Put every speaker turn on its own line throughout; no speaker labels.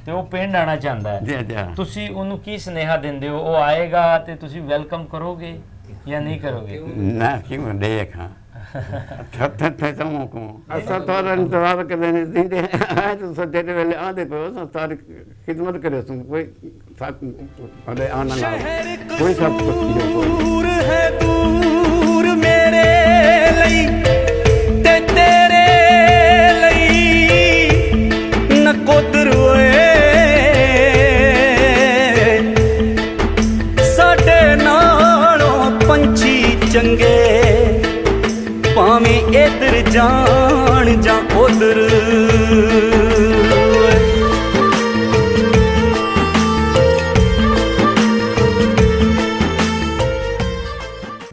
ਤੇ ਉਹ ਪਿੰਡ ਆਣਾ ਚਾਹੁੰਦਾ ਹੈ, ਤੁਸੀਂ ਉਹਨੂੰ ਕੀ ਸੁਨੇਹਾ ਦਿੰਦੇ ਹੋ? ਉਹ ਆਏਗਾ ਤੇ ਤੁਸੀਂ ਵੈਲਕਮ ਕਰੋਗੇ ਜਾਂ ਨਹੀਂ ਕਰੋਗੇ?
ਨਾ ਕਿਉਂ ਦੇਖਾਂ ਥੱਥੇ ਤਮੋ ਕੋ ਅਸਾਂ ਤਾਰਾ ਇੰਤਜ਼ਾਰ ਕਰਦੇ ਨੇ ਦਿੰਦੇ ਆ ਤੂੰ ਸੱਦੇ ਦੇ ਵੇਲੇ ਆਦੇ ਪਏ ਅਸਾਂ ਤਾਰੀ ਖਿਦਮਤ ਕਰੇ ਤੂੰ ਕੋਈ ਸਾਥ ਅਲੇ ਆਣਾ ਨਾ ਕੋਈ ਸਭ ਦੂਰ ਹੈ ਦੂਰ ਮੇਰੇ ਲਈ ਤੇ ਤੇਰੇ ਲਈ ਨਕੋਦਰ ਓਏ ਸਾਡੇ ਨਾਲੋਂ ਪੰਛੀ ਚੰਗੇ ਭਾਵੇਂ ਇੱਧਰ ਜਾਣ ਜਾਂ ਉੱਧਰ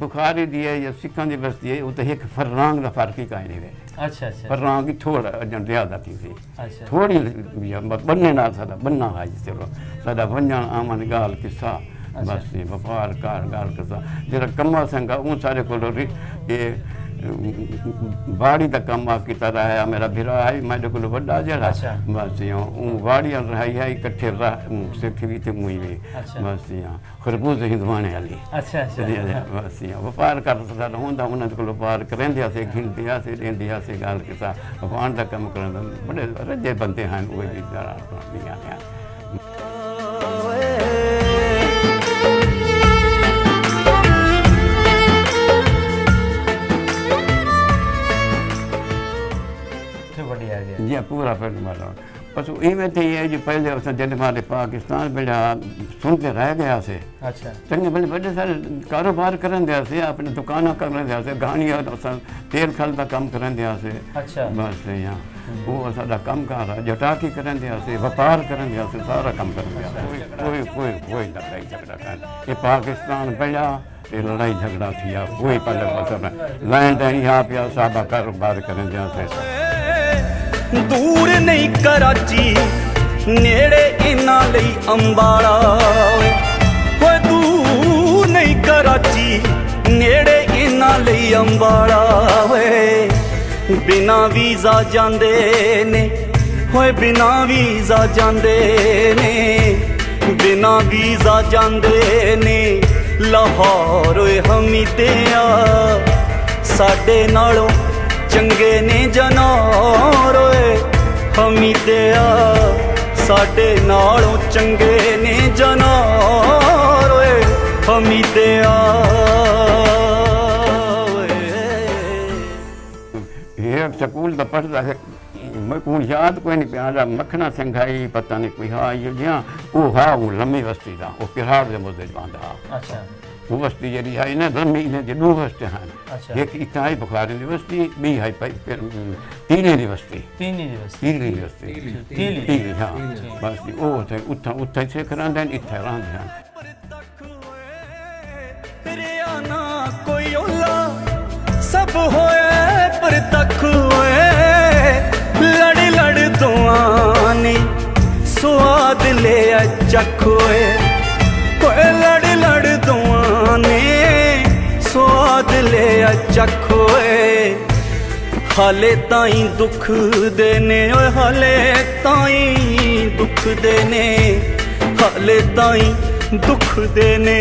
बुखारी दी है या सिखों की बस्ती है वो तो एक फरनांग का फर्क ही कहीं नहीं रहे।
अच्छा अच्छा
फरनांग की थोड़ा ज्यादा थी
अच्छा
थोड़ी बनने ना सादा बनना है चलो सादा वंजन आमन गाल किस्सा बस ये व्यापार कार गाल किस्सा जरा कम्मा संगा उन सारे को ये बाड़ी का कम किता रहा है मेरा भिरा है मेरे को बड़ा जरा बस यूँ वाड़ियाँ रही है इकट्ठे सिख भी थे मुई भी बस यहाँ खरबूज हिंदवाने वाली बस यहाँ व्यापार करता होंदा उन्होंने को व्यापार करेंदिया से घिंदिया से देंदिया से गाल किसा भगवान का कम कर बड़े रजे बनते हैं वो भी जरा जी पूरा फिर मारा बस इवें थी है जी पहले उस जब हमारे पाकिस्तान बेड़ा सुनते रह गया से
अच्छा
चंगे बड़े बड़े सारे कारोबार करन दिया से अपने दुकाना करन दिया से गाड़ियां तेल खल का काम करन दिया से
अच्छा
बस यहाँ वो सारा काम कार जटाकी करन दिया से व्यापार करन दिया से सारा काम करन दिया कोई कोई कोई लड़ाई झगड़ा कर ये पाकिस्तान बेड़ा ये लड़ाई झगड़ा थी कोई पहले बस लैंड यहाँ पे सारा कारोबार करन दिया से दूर नहीं कराची नेड़े इन्हां लई अंबाला ओए दूर नहीं कराची नेड़े इन्हां लई अंबाला ओए बिना वीज़ा जांदे ने ओए बिना वीज़ा जांदे ने बिना वीज़ा जांदे ने लाहौर ओए हमीदिया साडे नालों चंगे ने जनार ओए हमीदिया साडे नालों चंगे ने जनार ओए हमीदिया ये स्कूल का पढ़ता है मैं याद कोई नहीं प्यारा मखना सिंघाई पता नहीं कोई हाँ ये जहाँ वो हाँ वो लम्बी बस्ती था वो पिहाड़ के मुद्दे बांधा अच्छा वो बस्ती जी है ना लम्बी ने जो दो बस्ते हैं एक इतना है बुखारी की बस्ती बी है तीली की बस्ती तीली हाँ बस वो उठा उठा से करांदे इत्थे रहंदे हैं कोई ओला सब होए पर तक होए लड़ लड़ दुआनी स्वाद ले चख होए कोई लड़ लड़ दुआने स्वाद ले चख होए हाले ताई दुख देने ओए हाले ताई दुख देने हाले ताई दुख देने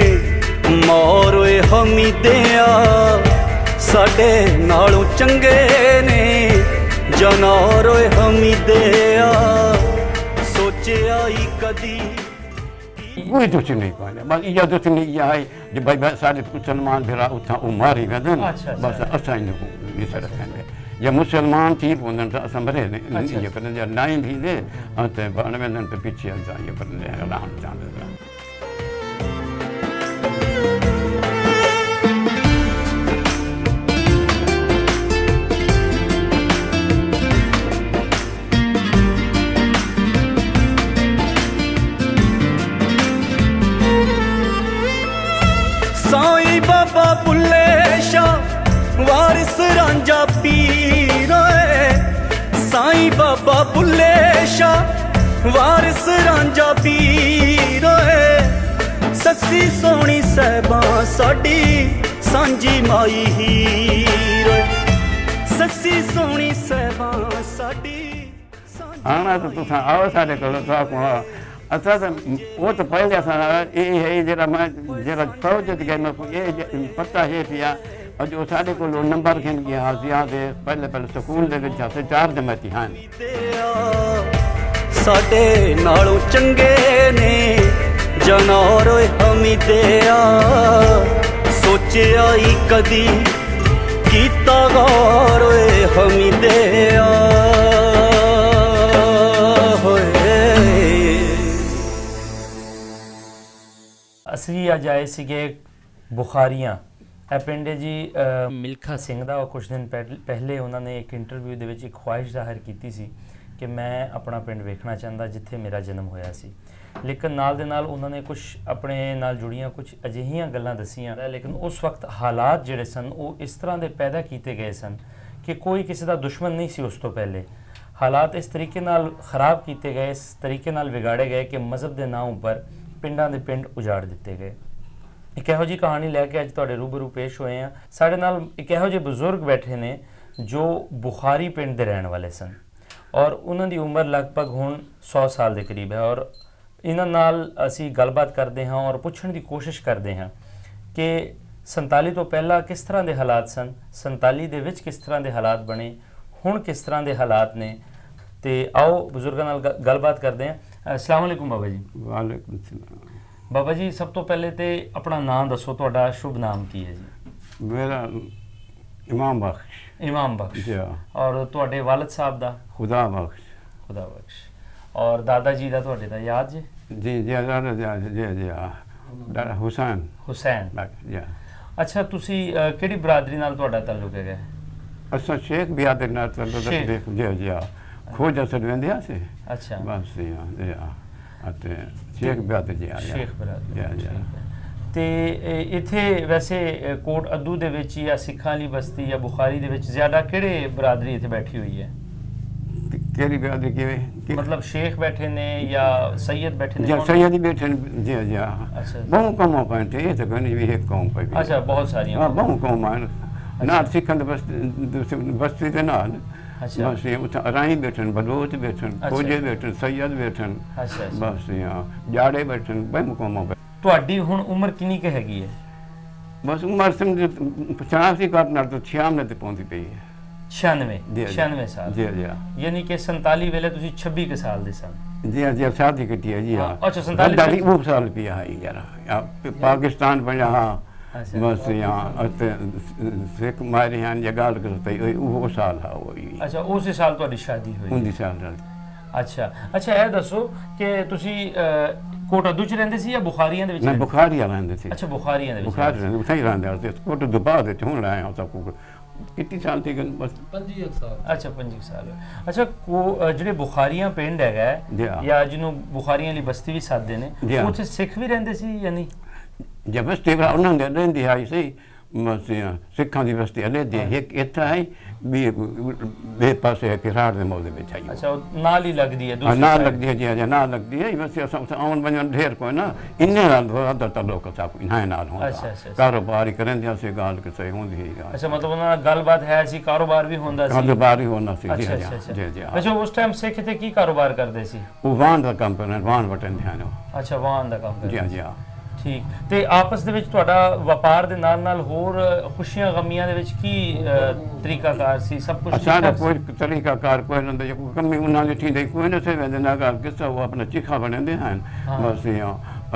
मौर ओए हमीदिया साडे नालों चंगे ने जनार ओए हमीदिया सोचिया ही कदी कोई दुख नहीं पाया बस इजा दुख नहीं है जो भाई सारे मुसलमान फिर उठा उमारी वेंदे बस असां इन सर रखेंगे या मुसलमान थी पोंदन त असां भरे ये करन जा नाइन थी दे ते बन वेंदन त पीछे जा ये करन रहन चांदे साईं बाबा बुल्ले शाह वारिस रांझा पीर साईं बाबा बुल्ले शाह वारिस रांझा पीर सस्सी सोहनी साहिबा साडी सांझी माई हीर सस्सी सोहनी साहिबा साडी
आना तो तुस आओ साढ़े को अच्छा तो वो तो पहले ये है जरा मैं जरा फौज गए मैं ये पता है पिया और जो साढ़े को नंबर खेन गया ज्यादा पहले पहले स्कूल दे विच जाते 4 जमाती हैं
साडे नालों चंगे ने जनौर हमीदिया सोचिया ही कदी कीता गौर हमीदिया
ਅਸੀਂ ਅੱਜ ਆਏ ਸੀਗੇ ਬੁਖਾਰੀਆਂ ਇਹ ਪਿੰਡ ਹੈ ਜੀ ਮਿਲਖਾ ਸਿੰਘ ਦਾ। ਕੁਝ ਦਿਨ ਪਹਿਲੇ ਉਹਨਾਂ ਨੇ ਇੱਕ ਇੰਟਰਵਿਊ ਦੇ ਵਿੱਚ ਇੱਕ ਖੁਆਇਸ਼ ਜ਼ਾਹਿਰ ਕੀਤੀ ਸੀ ਕਿ ਮੈਂ ਆਪਣਾ ਪਿੰਡ ਵੇਖਣਾ ਚਾਹੁੰਦਾ ਜਿੱਥੇ ਮੇਰਾ ਜਨਮ ਹੋਇਆ ਸੀ, ਲੇਕਿਨ ਨਾਲ ਦੇ ਨਾਲ ਉਹਨਾਂ ਨੇ ਕੁਝ ਆਪਣੇ ਨਾਲ ਜੁੜੀਆਂ ਕੁਝ ਅਜਿਹੀਆਂ ਗੱਲਾਂ ਦੱਸੀਆਂ, ਲੇਕਿਨ ਉਸ ਵਕਤ ਹਾਲਾਤ ਜਿਹੜੇ ਸਨ ਉਹ ਇਸ ਤਰ੍ਹਾਂ ਦੇ ਪੈਦਾ ਕੀਤੇ ਗਏ ਸਨ ਕਿ ਕੋਈ ਕਿਸੇ ਦਾ ਦੁਸ਼ਮਣ ਨਹੀਂ ਸੀ। ਉਸ ਤੋਂ ਪਹਿਲੇ ਹਾਲਾਤ ਇਸ ਤਰੀਕੇ ਨਾਲ ਖਰਾਬ ਕੀਤੇ ਗਏ, ਇਸ ਤਰੀਕੇ ਨਾਲ ਵਿਗਾੜੇ ਗਏ ਕਿ ਮਜ਼ਹਬ ਦੇ ਨਾਂ ਉੱਪਰ ਪਿੰਡਾਂ ਦੇ ਪਿੰਡ ਉਜਾੜ ਦਿੱਤੇ ਗਏ। ਇੱਕ ਇਹੋ ਜਿਹੀ ਕਹਾਣੀ ਲੈ ਕੇ ਅੱਜ ਤੁਹਾਡੇ ਰੂਬਰੂ ਪੇਸ਼ ਹੋਏ ਹਾਂ। ਸਾਡੇ ਨਾਲ ਇੱਕ ਇਹੋ ਜਿਹੇ ਬਜ਼ੁਰਗ ਬੈਠੇ ਨੇ ਜੋ ਬੁਖਾਰੀ ਪਿੰਡ ਦੇ ਰਹਿਣ ਵਾਲੇ ਸਨ ਔਰ ਉਹਨਾਂ ਦੀ ਉਮਰ ਲਗਭਗ ਹੁਣ 100 ਸਾਲ ਦੇ ਕਰੀਬ ਹੈ ਔਰ ਇਹਨਾਂ ਨਾਲ ਅਸੀਂ ਗੱਲਬਾਤ ਕਰਦੇ ਹਾਂ ਔਰ ਪੁੱਛਣ ਦੀ ਕੋਸ਼ਿਸ਼ ਕਰਦੇ ਹਾਂ ਕਿ 47 ਤੋਂ ਪਹਿਲਾਂ ਕਿਸ ਤਰ੍ਹਾਂ ਦੇ ਹਾਲਾਤ ਸਨ, 47 ਦੇ ਵਿੱਚ ਕਿਸ ਤਰ੍ਹਾਂ ਦੇ ਹਾਲਾਤ ਬਣੇ, ਹੁਣ ਕਿਸ ਤਰ੍ਹਾਂ ਦੇ ਹਾਲਾਤ ਨੇ। ਤੇ ਆਓ ਬਜ਼ੁਰਗਾਂ ਨਾਲ ਗੱਲਬਾਤ ਕਰਦੇ ਹਾਂ। अस्सलाम वालेकुम बाबा जी।
वालेकुम सलाम।
बाबा जी सब तो पहले तो अपना नाम दसो, तुहाडा शुभ नाम की है जी?
मेरा इमाम बख्श।
इमाम बख्श
जी।
और तुहाडे वालिद साहब दा?
खुदा बख्श।
खुदा बख्श। और दादा जी दा तुहाडे दा याद जी?
जी जी जी हुसैन।
हुसैन
जी।
अच्छा तुसी किहड़ी बरादरी नाल तुहाडा ताल्लुक है?
असा शेख बियादर नाल ताल्लुक है। जी जी खोज असर वेंदे से।
अच्छा
बस जी जी ਅਤੇ ਸ਼ੇਖ ਬਿਆਦਰ ਜੀ ਆ
ਸ਼ੇਖ ਬਿਆਦਰ
ਜੀ।
ਤੇ ਇੱਥੇ ਵੈਸੇ ਕੋਟ ਅਦੂ ਦੇ ਵਿੱਚ ਜਾਂ ਸਿੱਖਾਂ ਵਾਲੀ ਬਸਤੀ ਜਾਂ ਬੁਖਾਰੀ ਦੇ ਵਿੱਚ ਜ਼ਿਆਦਾ ਕਿਹੜੇ ਬਰਾਦਰੀ ਇੱਥੇ ਬੈਠੀ ਹੋਈ ਹੈ?
ਕਿਹੜੀ ਬਿਆਦਰੀ ਕਿਵੇਂ
ਮਤਲਬ ਸ਼ੇਖ ਬੈਠੇ ਨੇ ਜਾਂ ਸੈयद ਬੈਠੇ ਨੇ?
ਜੀ ਸੈयद ਹੀ ਬੈਠੇ ਨੇ। ਜੀ ਜੀ
ਅੱਛਾ
ਬਹੁਤ ਕੌਮਾਂ ਪੈਂਦੇ ਇਹ ਤਾਂ ਕੋਈ ਵੀ ਇੱਕ ਕੌਮ ਪਈ।
ਅੱਛਾ ਬਹੁਤ ਸਾਰੀਆਂ।
ਹਾਂ ਬਹੁਤ ਕੌਮਾਂ ਨਾਲ ਸਿੱਖਾਂ ਦੇ ਬਸਤੀ ਦੇ ਨਾਲ।
अच्छा
बस ये उतना राई बैठन, बलोच बैठन, खोजे बैठन, सैयद बैठन।
अच्छा
बस यहाँ जाड़े बैठन, बड़े मुकामों पे।
ਤੁਹਾਡੀ ਹੁਣ ਉਮਰ ਕਿੰਨੀ ਕੁ ਹੈਗੀ ਹੈ?
बस उम्र समझ 85 का अपना तो 96 ਤੇ ਪਹੁੰਚੀ ਪਈ ਹੈ।
96 ਸਾਲ।
ਜੀ ਜੀ
ਯਾਨੀ ਕਿ 47 ਵੇਲੇ ਤੁਸੀਂ 26 ਕੁ ਸਾਲ ਦੇ ਸਨ।
जी जी शादी की है जी। हाँ
अच्छा 47
वो साल पिया है यार पाकिस्तान बना। हाँ बस यहाँ सिख मारे हैं ये गाल करते वो साल है वो।
अच्छा उसी साल ਤੁਹਾਡੀ ਸ਼ਾਦੀ ਹੋਈ?
19 ਸਾਲ ਨਾਲ।
ਅੱਛਾ ਅੱਛਾ ਇਹ ਦੱਸੋ ਕਿ ਤੁਸੀਂ ਕੋਟ ਅਦੂ ਚ ਰਹਿੰਦੇ ਸੀ ਜਾਂ ਬੁਖਾਰੀਆਂ ਦੇ ਵਿੱਚ?
ਮੈਂ ਬੁਖਾਰੀਆਂ ਰਹਿੰਦੇ ਸੀ।
ਅੱਛਾ ਬੁਖਾਰੀਆਂ ਦੇ ਵਿੱਚ।
ਬੁਖਾਰੀ ਰਹਿੰਦੇ ਉੱਥੇ ਹੀ ਰਹਿੰਦੇ ਸੀ। ਕੋਟ ਦੁਬਾਰਾ ਦੇ ਹੁਣ ਲਾਇਆ ਹਾਂ ਸਭ ਕੁਝ। ਕਿੰਨੀ ਸਾਲ ਦੀ ਗੱਲ? ਬਸ
25 ਸਾਲ। ਅੱਛਾ 25 ਸਾਲ। ਅੱਛਾ ਜਿਹੜੇ ਬੁਖਾਰੀਆਂ ਪਿੰਡ ਹੈਗਾ ਜਾਂ ਜਿਹਨੂੰ ਬੁਖਾਰੀਆਂ ਵਾਲੀ ਬਸਤੀ ਵੀ ਸਾਦੇ ਨੇ ਉੱਥੇ ਸਿੱਖ ਵੀ ਰਹਿੰਦੇ ਸੀ ਜਾਂ ਨਹੀਂ?
ਜੇ ਬਸਤੀ ਉਹਨਾਂ ਦੇ ਰਹਿੰਦੀ ਆਈ ਸੀ ਸਿੱਖਾਂ ਦੀ ਬਸਤੀ ਅਲੱਗ ਹੈ। ਇੱਕ ਇੱਥੇ ਹੈ ਵੀ ਬੇ ਪਾਸੇ ਕਿਰਾੜ ਦੇ ਮੌਜੇ ਵਿੱਚ ਆਈ।
ਅੱਛਾ ਨਾਲ ਹੀ ਲੱਗਦੀ ਹੈ? ਦੂਸਰੀ
ਨਾਲ ਲੱਗਦੀ ਹੈ ਜੀ ਨਾਲ ਲੱਗਦੀ ਹੈ। ਬਸ ਆਉਣ ਬੰਜਣ ਢੇਰ ਕੋਈ ਨਾ ਇੰਨੇ ਨਾਲ ਦਾ ਤਾਲੁਕ ਸਭ ਇਹਨਾਂ ਨਾਲ ਹੁੰਦਾ।
ਅੱਛਾ
ਕਾਰੋਬਾਰ ਹੀ ਕਰਨ ਸੀ ਗੱਲ ਕਿ ਸਹੀ ਹੁੰਦੀ ਹੈ।
ਅੱਛਾ ਮਤਲਬ ਉਹਨਾਂ ਨਾਲ ਗੱਲਬਾਤ ਹੈ ਸੀ, ਕਾਰੋਬਾਰ ਵੀ ਹੁੰਦਾ ਸੀ?
ਕਾਰੋਬਾਰ ਹੀ ਹੁੰਦਾ ਸੀ ਜੀ
ਜੀ
ਜੀ।
ਅੱਛਾ ਉਸ ਟਾਈਮ ਸਿੱਖ ਤੇ ਕੀ ਕਾਰੋਬਾਰ ਕਰਦੇ ਸੀ?
ਉਹ ਵਾਹਨ ਦਾ ਕੰਮ ਕਰਨ, ਵਾਹਨ ਵਟਣ ਧਿਆਨ।
ਅੱਛਾ ਵਾਹਨ ਦਾ ਕੰਮ ਕਰਦੇ
ਜੀ ਜੀ।
ਠੀਕ। ਤੇ ਆਪਸ ਦੇ ਵਿੱਚ ਤੁਹਾਡਾ ਵਪਾਰ ਦੇ ਨਾਲ ਨਾਲ ਹੋਰ ਖੁਸ਼ੀਆਂ ਗਮੀਆਂ ਦੇ ਵਿੱਚ ਕੀ ਤਰੀਕਾਕਾਰ ਸੀ? ਸਭ ਕੁਝ
ਸਾਡਾ ਕੋਈ ਤਰੀਕਾਕਾਰ ਕੋਈ ਨਾ ਹੁੰਦਾ। ਕੋਈ ਕਮੀ ਉਹਨਾਂ ਦੀ ਠੀਕ ਕੋਈ ਨਾ ਸੇ ਵੰਦੇ ਨਾ ਕਰ ਕਿਸ ਉਹ ਆਪਣਾ ਚਿਖਾ ਬਣਾਉਂਦੇ ਹਨ। ਬਸ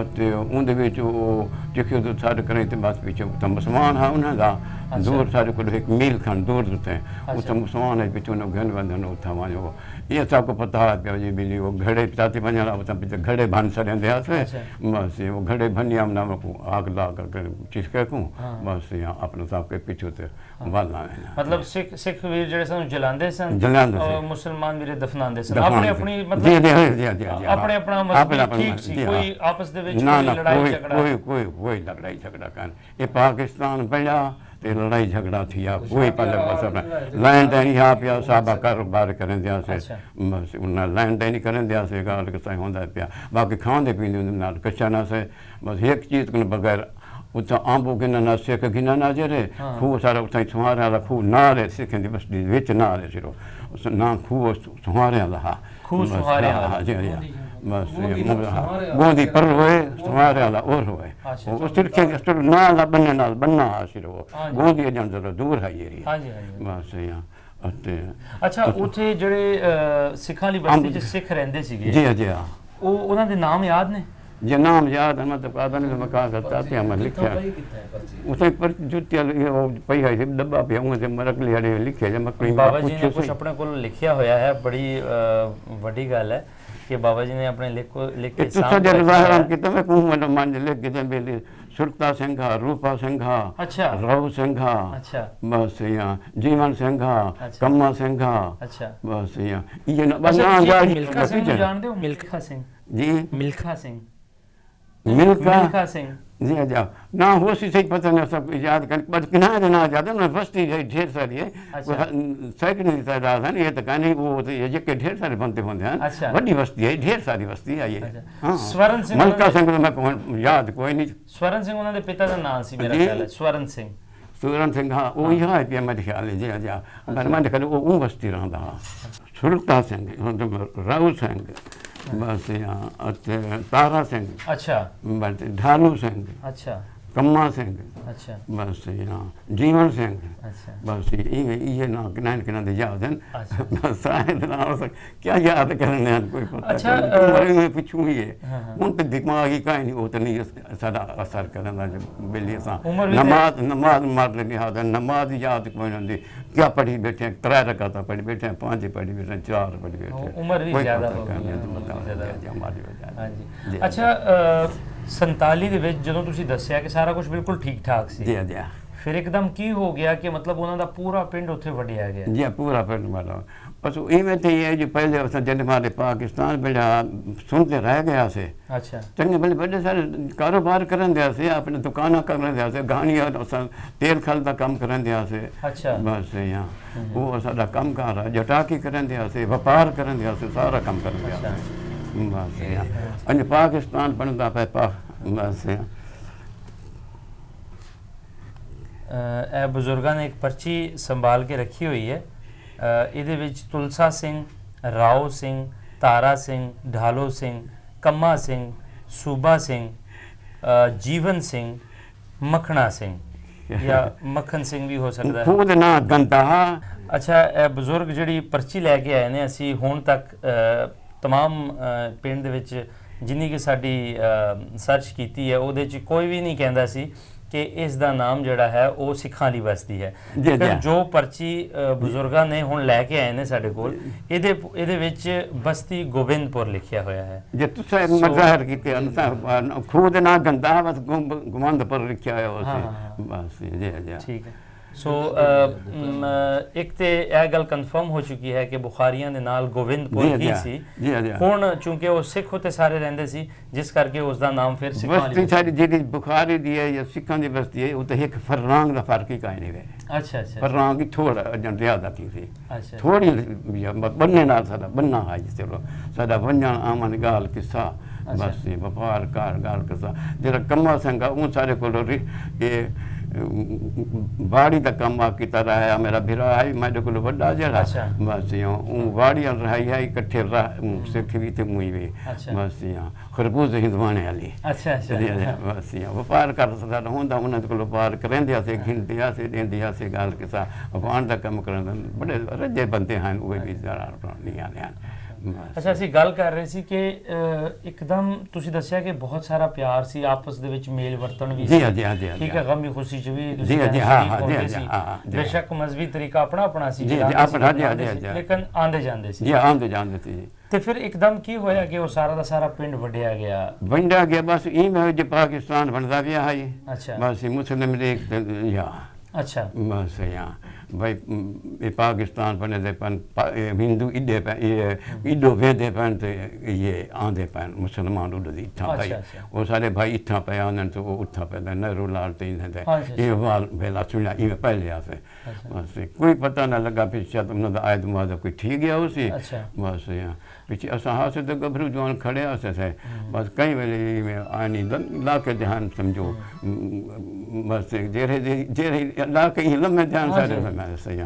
ਅਤੇ ਉਹਦੇ ਵਿੱਚ ਉਹ ਜਿੱਥੇ ਤੋਂ ਸਾਡੇ ਕਰੇ ਤੇ ਬਸ ਵਿੱਚ ਤਾਂ ਮੁਸਲਮਾਨ ਹਾਂ ਉਹਨਾਂ ਦਾ ਦੂਰ ਸਾਡੇ ਕੋਲ ਇੱਕ ਮੀਲ ਖੰਡ ਦੂਰ ਉੱਤੇ ਉੱਥੇ ਮੁਸਲਮਾਨ ਹੈ ਵਿੱਚ ਉਹਨਾਂ ਗਨ ਬੰਦਨ ਉੱਥੇ ਵਾਂਜੋ ਇਹ ਸਭ को पता है कि बिजली वो घड़े चाती बना घड़े भन सड़े से। बस वो घड़े भनिया नाम को आग ला कर चिसके को बस यहाँ अपने साहब के पीछे से वालना है।
मतलब सिख वीर जेड़े सन जलांदे सन और मुसलमान वीर दफनांदे सन अपने अपनी मतलब अपने अपना मसला ठीक सी कोई आपस दे विच लड़ाई झगड़ा
कोई लड़ाई झगड़ा कर ये पाकिस्तान पड़ा ते लड़ाई झगड़ा थी कोई पहले बस लैंड नहीं आ पिया साहब कारोबार करें दिया से बस उन्हें लैंड नहीं करें दिया से गाल के सही होता पिया बाकी खाते पीते नाल कच्चा ना से बस एक चीज को बगैर उत्थे आंबो गिना ना सेक गिना ना जरे खूह सारा उत्थे सुहारे वाला खूह ना रहे सिखें दी बस्ती विच ना रहे सिरो ना खूह सुहारे वाला हा
ਖੂਹ
ਬਸ,
ਸੁਹਾਰਿਆਂ
ਹਾਂ,
ਵਾਲਾ।
ਜੀ ਜੀ ਬਸ ਗੋਦੀ ਪਰ ਹੋਏ ਸਵਾਰੇ ਵਾਲਾ ਉਹ ਹੋਏ
ਅੱਛਾ,
ਉਹ ਸਿਰਕੇ ਸਟਰ ਨਾਲ ਬੰਨੇ ਨਾਲ ਬੰਨਾ ਆਸ਼ਰ ਉਹ
ਹਾਂਜੀ।
ਗੋਦੀ ਜਨ ਜ਼ਰਾ ਦੂਰ ਹੈ ਏਰੀਆ
ਹਾਂਜੀ ਹਾਂਜੀ।
ਬਸ ਯਾ ਅਤੇ
ਅੱਛਾ, ਉੱਥੇ ਜਿਹੜੇ ਸਿੱਖਾਂ ਵਾਲੀ ਬਸਤੀ 'ਚ ਸਿੱਖ ਰਹਿੰਦੇ ਸੀਗੇ,
ਜੀ ਜੀ
ਉਹ ਉਹਨਾਂ ਦੇ ਨਾਮ ਯਾਦ ਨੇ?
ਜੇ ਨਾਮ ਯਾਦ ਹੈ ਮਤਲਬ ਪਤਾ ਨਹੀਂ ਮੈਂ ਕਹਾ ਕਰਤਾ ਤੇ ਮੈਂ ਲਿਖਿਆ ਉਸੇ ਪਰ ਜੁੱਤੀ ਉਹ ਪਈ ਹੈ ਡੱਬਾ ਪਿਆ ਉਹ ਤੇ ਮਰਕ ਲਿਆੜੇ ਲਿਖਿਆ ਜੇ ਮੈਂ ਕੋਈ
ਬਾਬਾ ਜੀ ਨੇ ਕੁਝ ਆਪਣੇ ਕੋਲ ਲਿਖਿਆ ਹੋਇਆ ਹੈ, ਬੜੀ ਵੱਡੀ ਗੱਲ ਹੈ ਕਿ ਬਾਬਾ ਜੀ ਨੇ ਆਪਣੇ ਲਿਖ ਕੇ
ਤੁਸੀਂ ਜਦ ਜ਼ਾਹਿਰਾਂ ਕੀਤਾ ਮੈਂ ਕਹੂੰ ਮੈਂ ਮੰਨ ਲਿਖ ਕੇ ਬੇਲੀ ਸੁਰਤਾ ਸਿੰਘਾ ਰੂਪਾ ਸਿੰਘਾ
ਅੱਛਾ
ਰਾਉ ਸਿੰਘਾ
ਅੱਛਾ
ਬਸ ਯਾ ਜੀਵਨ ਸਿੰਘਾ
ਅੱਛਾ।
ਕੰਮਾ ਸਿੰਘਾ
ਅੱਛਾ।
ਬਸ ਯਾ ਇਹ ਨਾ
ਅੱਛਾ,
ਬਣਾ
ਤੁਸੀਂ ਮਿਲਖਾ ਸਿੰਘ ਨੂੰ ਜਾਣਦੇ ਹੋ? ਮਿਲਖਾ ਸਿੰਘ,
ਜੀ
ਮਿਲਖਾ ਸਿੰਘ,
ਮਿਲਖਾ
ਮਿਲਖਾ ਸਿੰਘ।
जी जा ना हो सी सही पता नहीं सब याद कर बस किनारे ना ज्यादा ना बस्ती है ढेर सारी है
अच्छा।
सैकड़ों की तादाद है ये तो कहानी वो तो ये के ढेर सारे बनते हैं
अच्छा।
बड़ी बस्ती है ढेर सारी बस्ती है ये
अच्छा।
हाँ
स्वर्ण सिंह
मलका सिंह तो मैं याद कोई नहीं
स्वर्ण सिंह ਉਹਨਾਂ ਦੇ ਪਿਤਾ ਦਾ ਨਾਮ ਸੀ ਮੇਰਾ
जी।
ਖਿਆਲ ਹੈ, स्वर्ण सिंह।
सूरन सिंह हाँ वो यहाँ है मेरे ख्याल है जी जा मैं कहते वो बस्ती रहा सुरता सिंह राउ सिंह बस यहाँ तारा सिंह
ਅੱਛਾ
बस ढालू सिंह
ਅੱਛਾ
कम्मा सिंह
ਅੱਛਾ
बस यहाँ जीवन सिंह
ਅੱਛਾ
बस ये ना किनारे किनारे याद है
अच्छा।
बस शायद ना हो सक क्या याद करने हैं कोई पता
अच्छा,
नहीं उम्र में पूछूं ये
हाँ, हाँ।
उन पे दिमाग ही काहे नहीं होता नहीं सारा असर करना जब बेली सा
उम्र भी
नमाज नमाज मार लेनी याद है नमाज याद कोई नहीं क्या पढ़ी बैठे त्रै रकाता पढ़ी बैठे पांच पढ़ी बैठे चार पढ़ी बैठे
उम्र भी
कोई
ज्यादा
पता
हो
नहीं,
गई है,
तो
उम्र भी
बताओ,
ज्यादा
जी, हमारी वजह से।
ਹਾਂਜੀ।
जी,
ਅੱਛਾ 47 ਦੇ ਵਿੱਚ ਜਦੋਂ ਤੁਸੀਂ ਦੱਸਿਆ ਕਿ ਸਾਰਾ ਕੁਝ ਬਿਲਕੁਲ ਠੀਕ ਠਾਕ ਸੀ,
जी जी
ਫਿਰ ਇੱਕਦਮ ਕੀ ਹੋ ਗਿਆ ਕਿ ਮਤਲਬ ਉਹਨਾਂ ਦਾ ਪੂਰਾ ਪਿੰਡ ਉੱਥੇ ਵੜਿਆ ਗਿਆ?
जी पूरा पिंड वाला बस इवें थे ये जो पहले असां जॾहिं हमारे पाकिस्तान बेड़ा सुनते रह गया से
ਅੱਛਾ
चंगे भले बड़े सारे कारोबार करन दिया से अपने दुकाना करन दिया से गानियां असां तेल खल दा काम करन दिया से
अच्छा
बस यहाँ वो साडा काम कार है जटाकी करन दिया से व्यापार करन दिया से सारा काम करन दिया से बस यहाँ अने पाकिस्तान बनदा पे बस यहाँ
ਇਹ ਬਜ਼ੁਰਗਾਂ ਨੇ ਇੱਕ ਪਰਚੀ ਸੰਭਾਲ ਕੇ ਰੱਖੀ ਹੋਈ ਹੈ, ਇਹਦੇ ਵਿੱਚ ਤੁਲਸਾ ਸਿੰਘ, ਰਾਓ ਸਿੰਘ, ਤਾਰਾ ਸਿੰਘ, ਢਾਲੋ ਸਿੰਘ, ਕੰਮਾ ਸਿੰਘ, ਸੂਬਾ ਸਿੰਘ, ਜੀਵਨ ਸਿੰਘ, ਮੱਖਣਾ ਸਿੰਘ ਜਾਂ ਮੱਖਣ ਸਿੰਘ ਵੀ ਹੋ ਸਕਦਾ ਹੈ।
खुद ना गंदा
ਅੱਛਾ, ਇਹ ਬਜ਼ੁਰਗ ਜਿਹੜੀ ਪਰਚੀ ਲੈ ਕੇ ਆਏ ਨੇ, ਅਸੀਂ ਹੁਣ ਤੱਕ तमाम ਪਿੰਡ ਦੇ ਵਿੱਚ ਜਿੰਨੀ ਕਿ ਸਾਡੀ ਸਰਚ ਕੀਤੀ ਹੈ ਉਹਦੇ 'ਚ ਕੋਈ ਵੀ ਨਹੀਂ ਕਹਿੰਦਾ ਸੀ ਕਿ ਇਸ ਦਾ ਨਾਮ ਜਿਹੜਾ ਹੈ ਉਹ ਸਿੱਖਾਂ ਦੀ ਬਸਤੀ ਹੈ।
ਜੀ,
ਫਿਰ
ਜੀ।
ਜੋ ਪਰਚੀ ਬਜ਼ੁਰਗਾਂ ਨੇ ਹੁਣ ਲੈ ਕੇ ਆਏ ਨੇ ਸਾਡੇ ਕੋਲ, ਇਹਦੇ ਵਿੱਚ ਬਸਤੀ ਗੋਬਿੰਦਪੁਰ ਲਿਖਿਆ ਹੋਇਆ ਹੈ।
जे तुसा मज़ाहिर कीते खुद ना गंदा बस गुमंद पर लिखा है
हाँ,
उसे बस जी जी
ਠੀਕ ਹੈ। ਸੋ ਇੱਕ ਤੇ ਇਹ ਗੱਲ ਕਨਫਰਮ ਹੋ ਚੁੱਕੀ ਹੈ ਕਿ ਬੁਖਾਰੀਆਂ ਦੇ ਨਾਲ ਗੋਬਿੰਦਪੁਰ
ਜੀ,
ਹੀ
ਜੀ,
ਸੀ।
ਜੀ, ਜੀ।
ਹੁਣ ਚੂੰਕਿ ਉਹ ਸਿੱਖ ਉੱਤੇ ਸਾਰੇ ਰਹਿੰਦੇ ਸੀ, ਜਿਸ ਕਰਕੇ ਉਸ ਦਾ ਨਾਮ ਫਿਰ ਸਿੱਖਾਂ
बस्ती
ਵਾਲੀ।
सारी जी बुखारी दी है या सिखा की बस्ती है वो तो एक फरलांग का फर्क ही कहीं नहीं है
ਅੱਛਾ ਅੱਛਾ
फरलांग की थोड़ा जन ज्यादा की थी
ਅੱਛਾ
थोड़ी बनने नाल साडा बनना है जी चलो साडा वंजन आमन गाल किस्सा बस ये व्यापार कार गाल किस्सा जेड़ा कम्मा संगा उन सारे को ये बाड़ी का कम किता रहा है मेरा भिरा है मेरे को बड़ा जरा
अच्छा।
बस यहाँ बाड़ी रही है इकट्ठे सिख भी थे मुई भी
अच्छा।
बस यहाँ खरबूज हिंदवाने वाली
ਅੱਛਾ ਅੱਛਾ
बस यहाँ व्यापार कर सकता होंदा उन्होंने को व्यापार करेंदे से घिंदे से देंदे से गाल के साथ अफान का कम करन बड़े रजे बनते हैं वो भी जरा नहीं आने
ਅੱਛਾ, ਅਸੀਂ ਗੱਲ ਕਰ ਰਹੇ ਸੀ ਕਿ ਇੱਕਦਮ ਤੁਸੀਂ ਦੱਸਿਆ ਕਿ ਬਹੁਤ ਸਾਰਾ ਪਿਆਰ ਸੀ, ਆਪਸ ਦੇ ਵਿੱਚ ਮੇਲ ਵਰਤਣ ਵੀ
जी हाँ जी हाँ जी हाँ
ਠੀਕ ਹੈ, ਗਮੀ ਖੁਸ਼ੀ ਚ ਵੀ
जी हाँ जी हाँ हाँ जी हाँ जी
ਸੀ।
हाँ हाँ जी
ਬੇਸ਼ੱਕ ਮਜ਼ਬੀ ਤਰੀਕਾ ਆਪਣਾ ਆਪਣਾ ਸੀ,
जी,
ਜਗਾਉਂਦੇ
जी,
ਸੀ,
अपना, जी,
ਬਣਾਉਂਦੇ
जी,
ਸੀ,
जी।
ਲੇਕਿਨ ਆਂਦੇ ਜਾਂਦੇ ਸੀ।
जी आंदे जानते थे जी
ਤੇ ਫਿਰ ਇੱਕਦਮ ਕੀ ਹੋਇਆ ਕਿ ਉਹ ਸਾਰਾ ਦਾ ਸਾਰਾ ਪਿੰਡ ਵੰਡਿਆ ਗਿਆ?
बंडा गया बस ई में जो पाकिस्तान बनता गया है ये
ਅੱਛਾ
बस मुस्लिम लीग या
ਅੱਛਾ
बस यहाँ भाई ये पाकिस्तान बने दे पन हिंदू इडे पे ये इडो वेदे पन ते ये आंदे पन मुसलमान उड दी इत्था भाई
अच्छा, अच्छा।
वो सारे भाई इत्था पे आनन तो वो उठा पे नहरू लाल तीन है
अच्छा,
ये वाल बेला चुना ये पहले आसे बस कोई पता ना लगा फिर शायद उन्होंने आयत मादा कोई ठीक गया उसी
अच्छा।
बस यहाँ पीछे असा हाथ से तो गभरू जवान खड़े आसे थे बस कई वेले में आनी ला के ध्यान समझो बस जेरे जेरे ला के लम्बे ध्यान
हाँ
सारे
जी।
मैं सही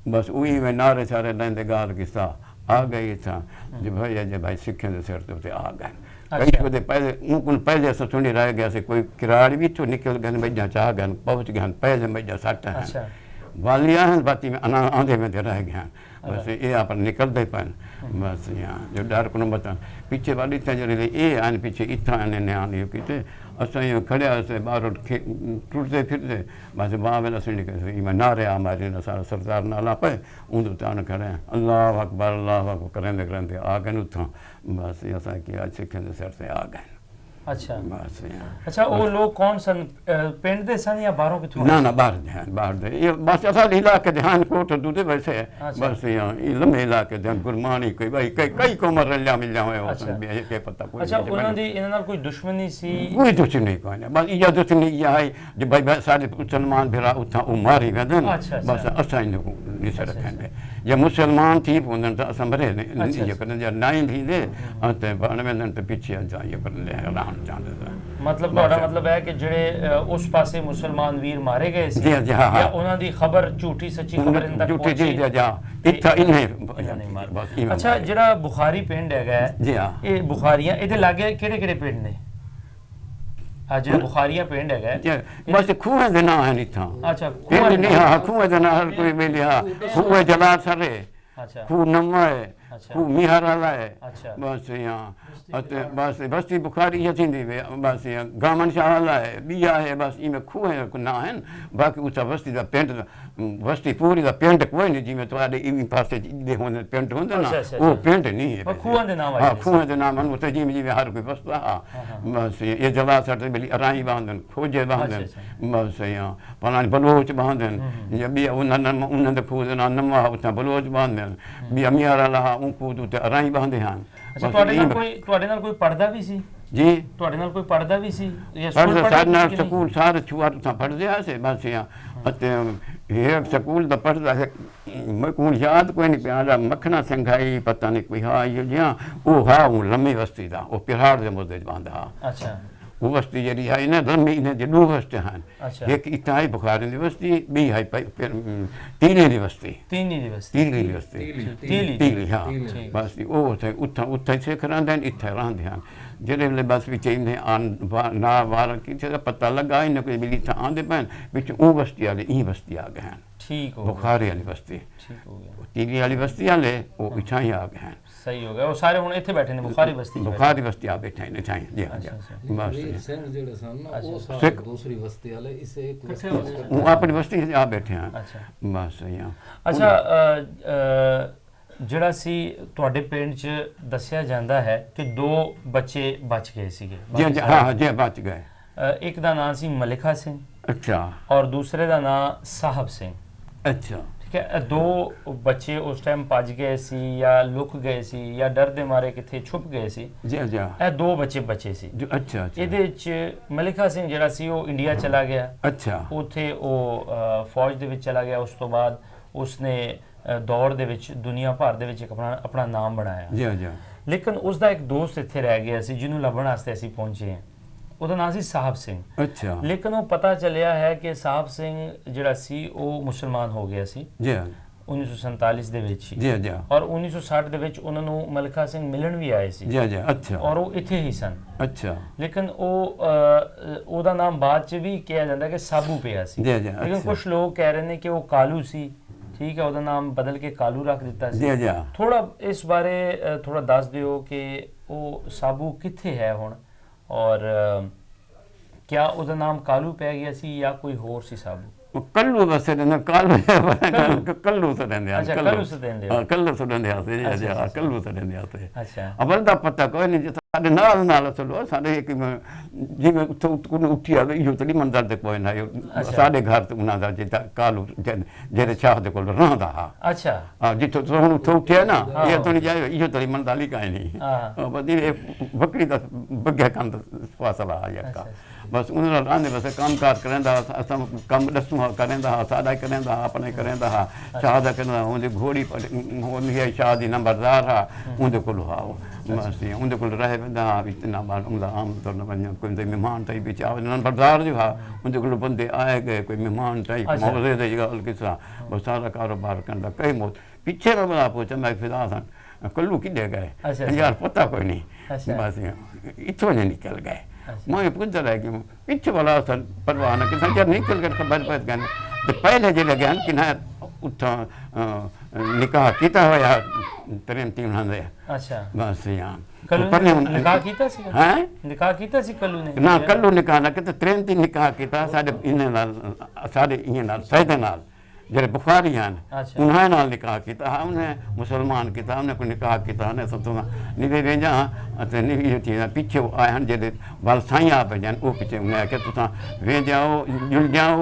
बस वही में नारे सारे लेंदे गाल किस्सा आ गए था जो भाई सिखे के सिर ते आ गए कई
अच्छा।
को पहले उनको पहले से सुनी रह गया से कोई किराड़ भी तो निकल गए मजा चाह गए पहुंच गए पहले मजा सट है
अच्छा
वालिया हैं बाती में आंधे में रह गए बस ये आप निकलते पान बस यहाँ जो डर को बता पीछे वाली तजरी ये आने पीछे इतना आने ने आने किते असां ये खड़े से बाहर टूटते फिरते बस बाह वेला से निकल मैं नारे हमारे ना सारा सरदार नाला पे उन तान खड़े अल्लाह अकबर करेंदे करेंदे आ गए उठा बस ये असां की आज सिखे सर से आ गए
अच्छा
बस यहाँ
अच्छा वो लोग कौन सन पिंड दे सन या बाहरों के थ्रू
ना बाहर दे ये बस असल इलाके ध्यान कोट दूधे वैसे
अच्छा।
बस यहाँ ये लम्बे इलाके ध्यान गुरमानी कोई भाई कई कोमर रलिया मिल जाए
अच्छा।
के पता कोई
अच्छा उन्होंने दी इन्हां नाल कोई दुश्मनी सी
कोई दुश्मनी कोई नहीं बस ये दुश्मनी ये है जो भाई सारे मुसलमान फिर उठा वो मारी वेंदन
अच्छा,
बस असां इन निस रखेंगे ये मुसलमान थी पोंदन तो असां भरे नहीं ये करन जा नाइन थी दे अते बन वेंदन तो पीछे जा ये कर ले राम चांद
मतलब ਤੁਹਾਡਾ मतलब है कि ਜਿਹੜੇ ਉਸ ਪਾਸੇ ਮੁਸਲਮਾਨ ਵੀਰ ਮਾਰੇ ਗਏ ਸੀ
जी जी हाँ
ਜਾਂ ਉਹਨਾਂ ਦੀ ਖਬਰ ਝੂਠੀ ਸੱਚੀ ਖਬਰ ਇਹਨਾਂ ਤੱਕ
झूठी जी
ਪਹੁੰਚੀ
जा इतना इन्हें
ਇਹਨਾਂ ਨੇ ਮਾਰ
बस इन्हें
ਅੱਛਾ ਜਿਹੜਾ ਬੁਖਾਰੀ ਪਿੰਡ ਹੈਗਾ ਹੈ,
जी हाँ
ਇਹ ਬੁਖਾਰੀਆਂ ਇਹਦੇ ਲਾਗੇ ਕਿਹੜੇ ਕਿਹੜੇ ਪਿੰਡ ਨੇ ਆ ਜਿਹੜਾ ਬੁਖਾਰੀਆ ਪਿੰਡ ਹੈਗਾ ਹੈ,
जी बस खूह दे ना है इतना
ਅੱਛਾ
पिंड नहीं हाँ खूह दे ना हर कोई मिले हाँ खूह जला सरे
ਅੱਛਾ
खूह नम्मा है
अच्छा।
खूह मिहार वाला है
अच्छा।
बस यहाँ बस बस्ती बुखारी ये थी बस यहाँ गामन शाह वाला है बिया है बस इनमें खूह है ना है बाकी उसका बस्ती का पेंट बस्ती पूरी का पेंट कोई नहीं जिम्मे तुम्हारे इन पास होने पेंट होते ना
अच्छा, अच्छा,
वो
अच्छा।
पेंट नहीं है
वो खूह दे नाम
हाँ
वाले
खूह दे नाम उते जिम्मे जिम्मे हर कोई बसता हाँ बस ये जला सट मिली अराई बांधन खोजे बांधन बस यहाँ पलानी बलोच बांधन ये भी उन्होंने खूह दे नाम नम्मा उतना बलोच बांधन भी अमियारा लहा उनको तो अराई बांधे हैं
ਅੱਛਾ ਤੁਹਾਡੇ ਨਾਲ ਕੋਈ ਪੜਦਾ ਵੀ ਸੀ
जी
ਤੁਹਾਡੇ ਨਾਲ ਕੋਈ ਪੜਦਾ ਵੀ ਸੀ ਜਾਂ
पढ़ते
ਪੜ੍ਹਦਾ
सारे नाल
ਸੀ ਕਿ ਨਹੀਂ?
स्कूल सारे छुआ तो पढ़ते आसे बस यहाँ अते ये स्कूल तो पढ़ता है मैं को याद कोई नहीं प्यारा मखना सिंघाई पता नहीं कोई हाँ ये जी वो हाँ वो लम्बी बस्ती था वो पिहाड़ के मुद्दे बांधा
ਅੱਛਾ
वो बस्ती जी है इन्हें लम्बी इन्हें जो दो बस्ते हैं
अच्छा।
एक इतना ही बुखारी की बस्ती बी है तीने की बस्ती
तीनी ਦੀ ਬਸਤੀ
तीली की बस्ती
तीली
तीली हाँ बस वो थे उत्था से करांदे इत्थे रहंदे हैं जेरे वेले बस विच इन्हें ना वार की पता लगा इन्हें कोई मिली था आंदे पैन विच ओ बस्ती वाले ई बस्ती आ गए हैं
ठीक हो गया
बुखारी वाली बस्ती
ठीक हो गया
तीली वाली बस्ती वाले वो इच्छा ही आ गए हैं
सही हो गया वो सारे ਹੁਣ ਇੱਥੇ ਬੈਠੇ ਨੇ ਬੁਖਾਰੀ ਬਸਤੀ 'ਚ
बुखारी बस्ती आ बैठे हैं इच्छा जी हाँ
अच्छा,
बस
वीर सिंह ਜਿਹੜੇ ਸਨ ਨਾ ਉਹ
सिख-
ਸਾਰੇ ਦੂਸਰੀ ਬਸਤੀ ਵਾਲੇ ਇਸੇ ਇੱਕ ਬਸਤੀ ਵਿੱਚ
वो अपनी बस्ती से आ बैठे हैं
अच्छा
बस यहाँ
ਅੱਛਾ ਜਿਹੜਾ ਸੀ ਤੁਹਾਡੇ ਪਿੰਡ 'ਚ ਦੱਸਿਆ ਜਾਂਦਾ ਹੈ ਕਿ ਦੋ ਬੱਚੇ ਬਚ ਗਏ ਸੀਗੇ
जी
ਬਾਕੀ
हाँ
ਸਾਰੇ-
हाँ जी बच गए
ਇੱਕ ਦਾ ਨਾਮ ਸੀ ਮਲਿਕਾ ਸਿੰਘ
अच्छा
ਔਰ ਦੂਸਰੇ ਦਾ ਨਾਮ ਸਾਹਿਬ ਸਿੰਘ
अच्छा
ਠੀਕ ਹੈ ਇਹ ਦੋ ਬੱਚੇ ਉਸ ਟਾਈਮ ਭੱਜ ਗਏ ਸੀ ਜਾਂ ਲੁਕ ਗਏ ਸੀ ਜਾਂ ਡਰ ਦੇ ਮਾਰੇ ਕਿੱਥੇ ਛੁਪ ਗਏ ਸੀ
जी जी
ਇਹ ਦੋ ਬੱਚੇ ਬਚੇ ਸੀ
जो अच्छा अच्छा
ਇਹਦੇ ਵਿੱਚ ਮਲਿਕਾ ਸਿੰਘ ਜਿਹੜਾ ਸੀ ਉਹ ਇੰਡੀਆ ਚਲਾ ਗਿਆ
अच्छा
ਉੱਥੇ ਉਹ ਫੌਜ ਦੇ ਵਿੱਚ ਚਲਾ ਗਿਆ ਉਸ ਤੋਂ ਬਾਅਦ ਉਸਨੇ ਦੌੜ ਦੇ ਵਿੱਚ ਦੁਨੀਆ ਭਰ ਦੇ ਵਿੱਚ ਇੱਕ ਆਪਣਾ ਨਾਮ ਬਣਾਇਆ
जी जी
ਲੇਕਿਨ ਉਸ ਦਾ ਇੱਕ ਦੋਸਤ ਇੱਥੇ ਰਹਿ ਗਿਆ ਸੀ ਜਿਹਨੂੰ ਲੱਭਣ ਵਾਸਤੇ ਅਸੀਂ ਪਹੁੰਚੇ ਹਾਂ ਉਹਦਾ ਨਾਮ ਸੀ ਸਾਹਿਬ ਸਿੰਘ
अच्छा
ਲੇਕਿਨ ਉਹ ਪਤਾ ਚੱਲਿਆ ਹੈ ਕਿ ਸਾਹਿਬ ਸਿੰਘ ਜਿਹੜਾ ਸੀ ਉਹ ਮੁਸਲਮਾਨ ਹੋ ਗਿਆ ਸੀ
जी
1947 ਦੇ ਵਿੱਚ ਹੀ
जी जी
ਔਰ 1960 ਦੇ ਵਿੱਚ ਉਹਨਾਂ ਨੂੰ ਮਲਿਕਾ ਸਿੰਘ ਮਿਲਣ ਵੀ ਆਏ ਸੀ
जी जी अच्छा
ਔਰ ਉਹ ਇੱਥੇ ਹੀ ਸਨ
अच्छा
ਲੇਕਿਨ ਉਹ ਉਹਦਾ ਨਾਮ ਬਾਅਦ ਚ ਵੀ ਕਿਹਾ ਜਾਂਦਾ ਕਿ ਸਾਬੂ ਪਿਆ ਸੀ
जी जी
ਲੇਕਿਨ
अच्छा
ਕੁਝ ਲੋਕ ਕਹਿ ਰਹੇ ਨੇ ਕਿ ਉਹ ਕਾਲੂ ਸੀ ਠੀਕ ਹੈ ਉਹਦਾ ਨਾਮ ਬਦਲ ਕੇ ਕਾਲੂ ਰੱਖ ਦਿੱਤਾ ਸੀ
जी जी
ਥੋੜਾ ਇਸ ਬਾਰੇ ਥੋੜਾ ਦੱਸ ਦਿਓ ਕਿ ਉਹ ਸਾਬੂ ਕਿੱਥੇ ਹੈ ਹੁਣ ਔਰ ਕਿਆ ਉਹਦਾ ਨਾਮ ਕਾਲੂ ਪੈ ਗਿਆ ਸੀ ਜਾਂ ਕੋਈ ਹੋਰ ਸੀ ਸਾਬੂ
कल्लू बस कल्लू कल्लू से रहंदे
अच्छा, कल्लू से रहंदे हो।
हां कल्लू से रहंदे आसे जी जी
अच्छा,
कल्लू से रहंदे आसे
ਅੱਛਾ
अवल दा पता कोई नहीं साडे नाल चलो साडे एक जिवें उत्थों उठी आवे यो तड़ी मंदर ते कोई ना साडे घर ते उना दा जिता कालू जेरे शाह दे कोल रहंदा हा
ਅੱਛਾ
हां जितो तो हुन उठो उठिया ना ये तो नहीं जाए यो तड़ी मंदाली काई नहीं
हाँ।
बदी बकरी दा बग्या कंद फासला आ या बस उन्होंने आने बस काम कार करेंदा असां कम दसू करेंदा सादा करेंदा अपने करेंदा शाह दा करेंदा उनदी घोड़ी होंदी है शाह दी नंबरदार हा उनदे कोल हा बस उनदे कोल रहे वेंदा इतना बार उनदा आम तौर न वञा कोई मेहमान टाइप विच आवे नंबरदार जो हा उनदे कोल बंदे आए गए कोई मेहमान टाइप
अच्छा।
मौजे दे गल किसा बस सारा कारोबार करदा कई मौत पीछे में बड़ा पूछा मैं फिदा सन कल्लू किधे गए
अच्छा,
यार पता कोई नहीं
अच्छा।
बस इतों ने निकल गए
अच्छा।
मैं पूछता रह गया पीछे वाला परवाह न कि जब निकल कर खबर पत गए तो पहले जिले गए कि ना उठा निकाह किया होया प्रेमती उन्होंने
अच्छा
बस यहाँ
कल्लू ने निकाह कीता सी
हैं
निकाह कीता सी कल्लू ने
ना कल्लू निकाह ना कि प्रेमती निकाह किया साढ़े इन्हें नाल साढ़े इन्हें नाल सैदे नाल जेरे बुखारी हैं
अच्छा।
उन्हें नाल निकाह किया उन्हें मुसलमान किया उन्हें कोई निकाह किया उन्हें सब तो निवे वेंजा अते निवी जो चीज़ पीछे आए हैं जेरे बाल साईं आप जान वो पीछे उन्हें आके तुसा वे जाओ जुल जाओ